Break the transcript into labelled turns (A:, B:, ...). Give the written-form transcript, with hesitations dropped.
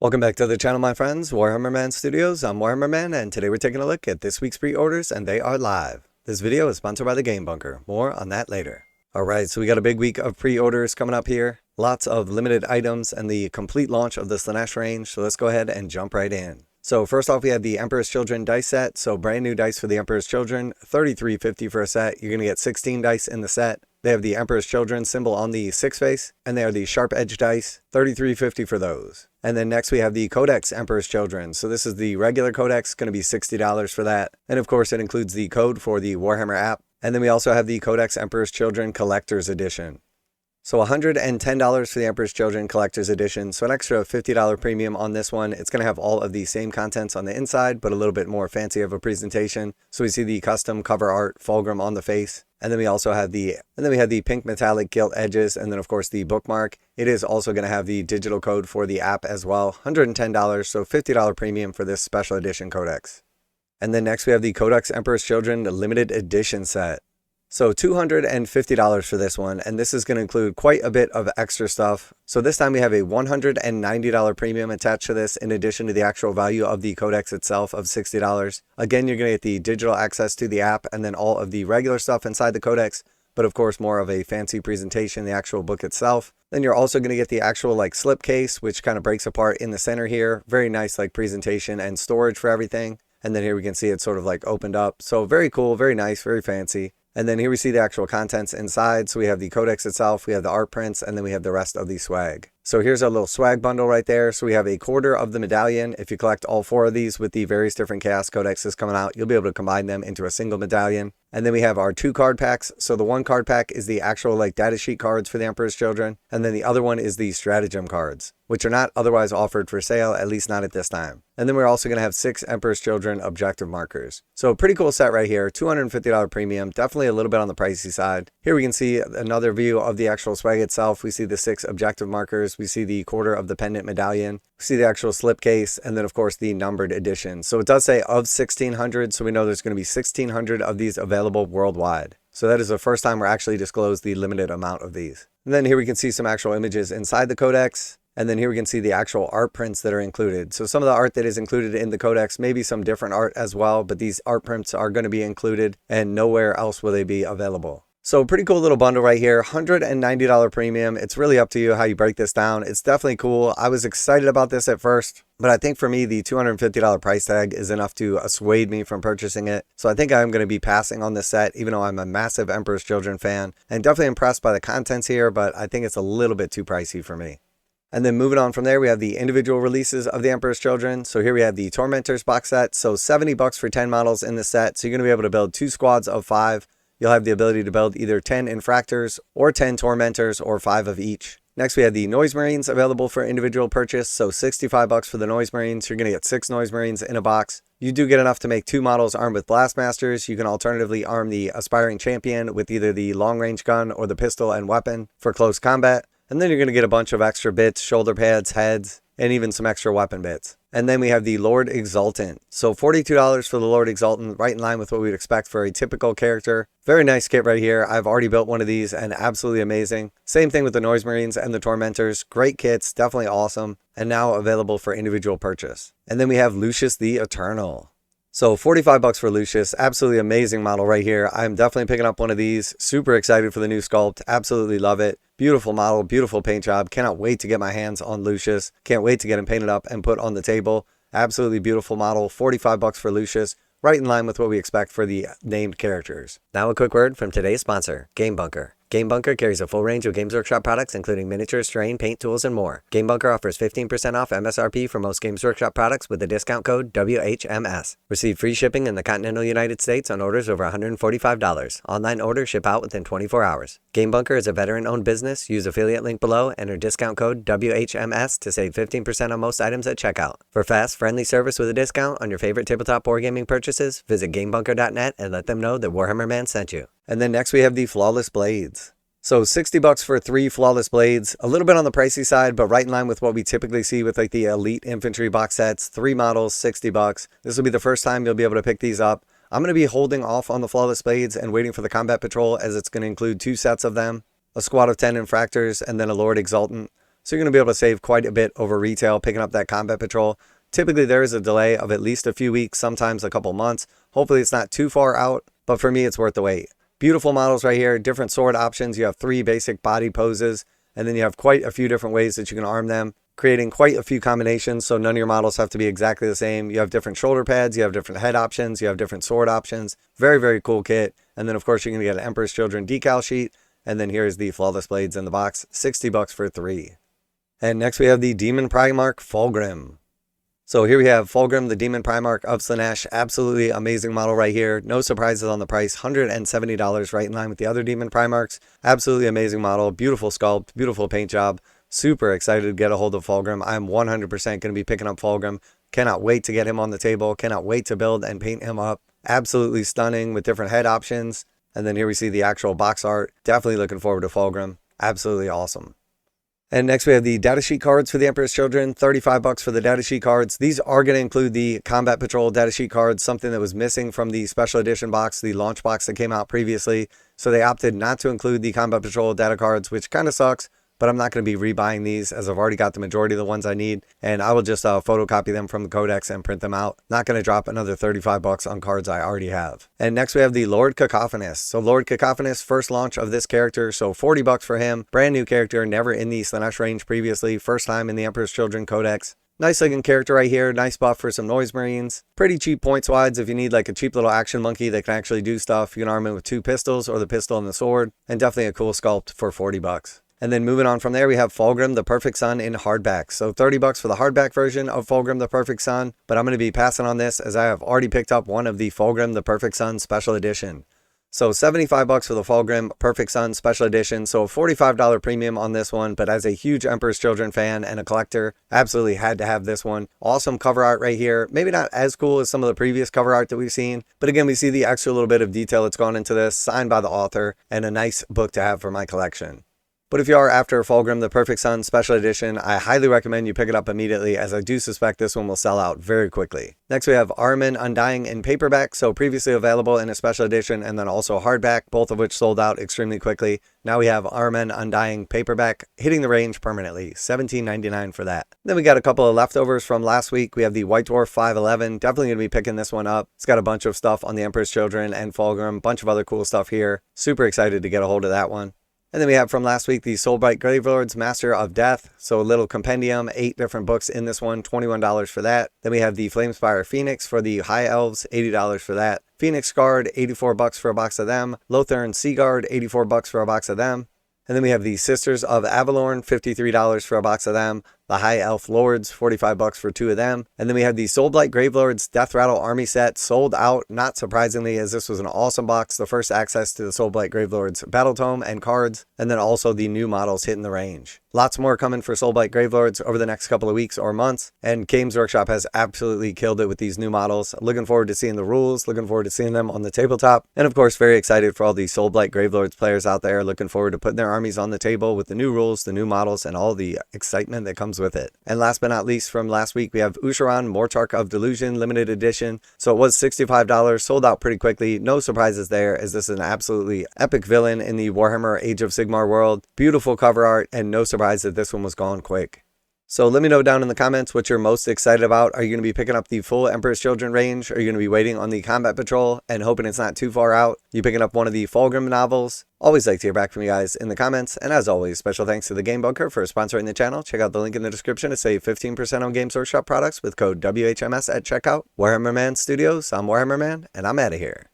A: Welcome back to the channel, my friends. Warhammer Man Studios. I'm Warhammer Man, and today we're taking a look at this week's pre-orders, and they are live. This video is sponsored by the Game Bunker. More on that later. Alright, so we got a big week of pre-orders coming up here. Lots of limited items and the complete launch of the Slaanesh range, so let's go ahead and jump right in. So first off, we have the Emperor's Children dice set. So brand new dice for the Emperor's Children, $33.50 for a set. You're going to get 16 dice in the set. They have the Emperor's Children symbol on the 6 face, and they are the sharp edge dice, $33.50 for those. And then next we have the Codex Emperor's Children. So this is the regular Codex, going to be $60 for that. And of course it includes the code for the Warhammer app. And then we also have the Codex Emperor's Children Collector's Edition. So $110 for the Emperor's Children Collector's Edition, so an extra $50 premium on this one. It's going to have all of the same contents on the inside, but a little bit more fancy of a presentation. So we see the custom cover art, Fulgrim on the face, and then we also have the pink metallic gilt edges, and then of course the bookmark. It is also going to have the digital code for the app as well, $110, so $50 premium for this special edition Codex. And then next we have the Codex Emperor's Children Limited Edition set. So $250 for this one, and this is going to include quite a bit of extra stuff. So this time we have a $190 premium attached to this in addition to the actual value of the Codex itself of $60. Again, you're going to get the digital access to the app and then all of the regular stuff inside the Codex, but of course more of a fancy presentation, the actual book itself. Then you're also going to get the actual slip case, which kind of breaks apart in the center here. Very nice presentation and storage for everything. And then here we can see it sort of opened up. So very cool, very nice, very fancy. And then here we see the actual contents inside. So we have the Codex itself, we have the art prints, and then we have the rest of the swag. So here's our little swag bundle right there. So we have a quarter of the medallion. If you collect all 4 of these with the various different Chaos Codexes coming out, you'll be able to combine them into a single medallion. And then we have our 2 card packs. So the 1 card pack is the actual data sheet cards for the Emperor's Children. And then the other one is the stratagem cards, which are not otherwise offered for sale, at least not at this time. And then we're also going to have 6 Emperor's Children objective markers. So pretty cool set right here, $250 premium, definitely a little bit on the pricey side. Here we can see another view of the actual swag itself. We see the 6 objective markers, we see the quarter of the pendant medallion, we see the actual slipcase, and then of course the numbered edition. So it does say of 1600, so we know there's going to be 1600 of these available worldwide. So that is the first time we're actually disclosed the limited amount of these. And then here we can see some actual images inside the Codex. And then here we can see the actual art prints that are included. So some of the art that is included in the Codex, maybe some different art as well, but these art prints are going to be included and nowhere else will they be available. So pretty cool little bundle right here, $190 premium. It's really up to you how you break this down. It's definitely cool. I was excited about this at first, but I think for me, the $250 price tag is enough to assuade me from purchasing it. So I think I'm going to be passing on this set, even though I'm a massive Emperor's Children fan and definitely impressed by the contents here, but I think it's a little bit too pricey for me. And then moving on from there, we have the individual releases of the Emperor's Children. So here we have the Tormentors box set. So $70 for 10 models in the set. So you're going to be able to build 2 squads of 5. You'll have the ability to build either 10 Infractors or 10 Tormentors or 5 of each. Next, we have the Noise Marines available for individual purchase. So $65 for the Noise Marines. You're going to get 6 Noise Marines in a box. You do get enough to make 2 models armed with Blastmasters. You can alternatively arm the Aspiring Champion with either the long range gun or the pistol and weapon for close combat. And then you're going to get a bunch of extra bits, shoulder pads, heads, and even some extra weapon bits. And then we have the Lord Exultant. So $42 for the Lord Exultant, right in line with what we'd expect for a typical character. Very nice kit right here. I've already built one of these and absolutely amazing. Same thing with the Noise Marines and the Tormentors. Great kits, definitely awesome, and now available for individual purchase. And then we have Lucius the Eternal. So $45 for Lucius, absolutely amazing model right here. I'm definitely picking up one of these. Super excited for the new sculpt, absolutely love it. Beautiful model, beautiful paint job. Cannot wait to get my hands on Lucius. Can't wait to get him painted up and put on the table. Absolutely beautiful model, $45 for Lucius. Right in line with what we expect for the named characters. Now a quick word from today's sponsor, Game Bunker. Game Bunker carries a full range of Games Workshop products, including miniatures, terrain, paint tools, and more. Game Bunker offers 15% off MSRP for most Games Workshop products with the discount code WHMS. Receive free shipping in the continental United States on orders over $145. Online orders ship out within 24 hours. Game Bunker is a veteran-owned business. Use affiliate link below, enter discount code WHMS to save 15% on most items at checkout. For fast, friendly service with a discount on your favorite tabletop board gaming purchases, visit GameBunker.net and let them know that Warhammer Man sent you. And then next we have the Flawless Blades. So $60 for 3 Flawless Blades, a little bit on the pricey side, but right in line with what we typically see with the Elite Infantry box sets. 3 models, $60. This will be the first time you'll be able to pick these up. I'm going to be holding off on the Flawless Blades and waiting for the Combat Patrol, as it's going to include 2 sets of them, a squad of 10 Infractors, and then a Lord Exultant. So you're going to be able to save quite a bit over retail picking up that Combat Patrol. Typically there is a delay of at least a few weeks, sometimes a couple months. Hopefully it's not too far out, but for me it's worth the wait. Beautiful models right here, different sword options. You have 3 basic body poses, and then you have quite a few different ways that you can arm them, creating quite a few combinations, so none of your models have to be exactly the same. You have different shoulder pads, you have different head options, you have different sword options. Very, very cool kit. And then of course you're going to get an Emperor's Children decal sheet, and then here's the Flawless Blades in the box, $60 for 3. And next we have the Daemon Primarch Fulgrim. So here we have Fulgrim, the Daemon Primarch of Slaanesh. Absolutely amazing model right here. No surprises on the price. $170, right in line with the other Daemon Primarchs. Absolutely amazing model. Beautiful sculpt, beautiful paint job. Super excited to get a hold of Fulgrim. I'm 100% going to be picking up Fulgrim. Cannot wait to get him on the table. Cannot wait to build and paint him up. Absolutely stunning with different head options. And then here we see the actual box art. Definitely looking forward to Fulgrim. Absolutely awesome. And next we have the datasheet cards for the Emperor's Children, $35 for the datasheet cards. These are going to include the Combat Patrol datasheet cards, something that was missing from the special edition box, the launch box that came out previously. So they opted not to include the Combat Patrol data cards, which kind of sucks, but I'm not going to be rebuying these as I've already got the majority of the ones I need, and I will just photocopy them from the Codex and print them out. Not going to drop another $35 on cards I already have. And next we have the Lord Kakophanist. So Lord Kakophanist, first launch of this character, so $40 for him. Brand new character, never in the Slaanesh range previously, first time in the Emperor's Children Codex. Nice looking character right here, nice buff for some Noise Marines. Pretty cheap points wise if you need like a cheap little action monkey that can actually do stuff. You can arm him with 2 pistols or the pistol and the sword, and definitely a cool sculpt for $40. And then moving on from there, we have Fulgrim, the Perfect Son in hardback. So $30 for the hardback version of Fulgrim, the Perfect Son. But I'm going to be passing on this as I have already picked up one of the Fulgrim, the Perfect Son Special Edition. So $75 for the Fulgrim Perfect Son Special Edition. So a $45 premium on this one. But as a huge Emperor's Children fan and a collector, absolutely had to have this one. Awesome cover art right here. Maybe not as cool as some of the previous cover art that we've seen. But again, we see the extra little bit of detail that's gone into this, signed by the author, and a nice book to have for my collection. But if you are after Fulgrim, the Perfect Son Special Edition, I highly recommend you pick it up immediately, as I do suspect this one will sell out very quickly. Next we have Ahriman Undying in paperback, so previously available in a special edition and then also hardback, both of which sold out extremely quickly. Now we have Ahriman Undying paperback hitting the range permanently, $17.99 for that. Then we got a couple of leftovers from last week. We have the White Dwarf 511, definitely going to be picking this one up. It's got a bunch of stuff on the Emperor's Children and Fulgrim, bunch of other cool stuff here. Super excited to get a hold of that one. And then we have from last week the Soulblight Gravelords Master of Death. So a little compendium, 8 different books in this one, $21 for that. Then we have the Flamespire Phoenix for the High Elves, $80 for that. Phoenix Guard, $84 for a box of them. Lothern Sea Guard, $84 for a box of them. And then we have the Sisters of Avalorn, $53 for a box of them. The High Elf Lords, $45 for 2 of them. And then we have the Soulblight Gravelords Death Rattle Army Set, sold out, not surprisingly, as this was an awesome box. The first access to the Soulblight Gravelords Battle Tome and cards, and then also the new models hitting the range. Lots more coming for Soulblight Gravelords over the next couple of weeks or months, and Games Workshop has absolutely killed it with these new models. Looking forward to seeing the rules, looking forward to seeing them on the tabletop, and of course very excited for all the Soulblight Gravelords players out there, looking forward to putting their armies on the table with the new rules, the new models, and all the excitement that comes with it. And last but not least, from last week, we have Usharan, Mortarch of Delusion, limited edition. So it was $65, sold out pretty quickly. No surprises there, as this is an absolutely epic villain in the Warhammer Age of Sigmar world. Beautiful cover art, and no surprise that this one was gone quick. So let me know down in the comments what you're most excited about. Are you going to be picking up the full Emperor's Children range? Are you going to be waiting on the Combat Patrol and hoping it's not too far out? You picking up one of the Fulgrim novels? Always like to hear back from you guys in the comments. And as always, special thanks to the Game Bunker for sponsoring the channel. Check out the link in the description to save 15% on Games Workshop products with code WHMS at checkout. Warhammer Man Studios, I'm Warhammer Man, and I'm out of here.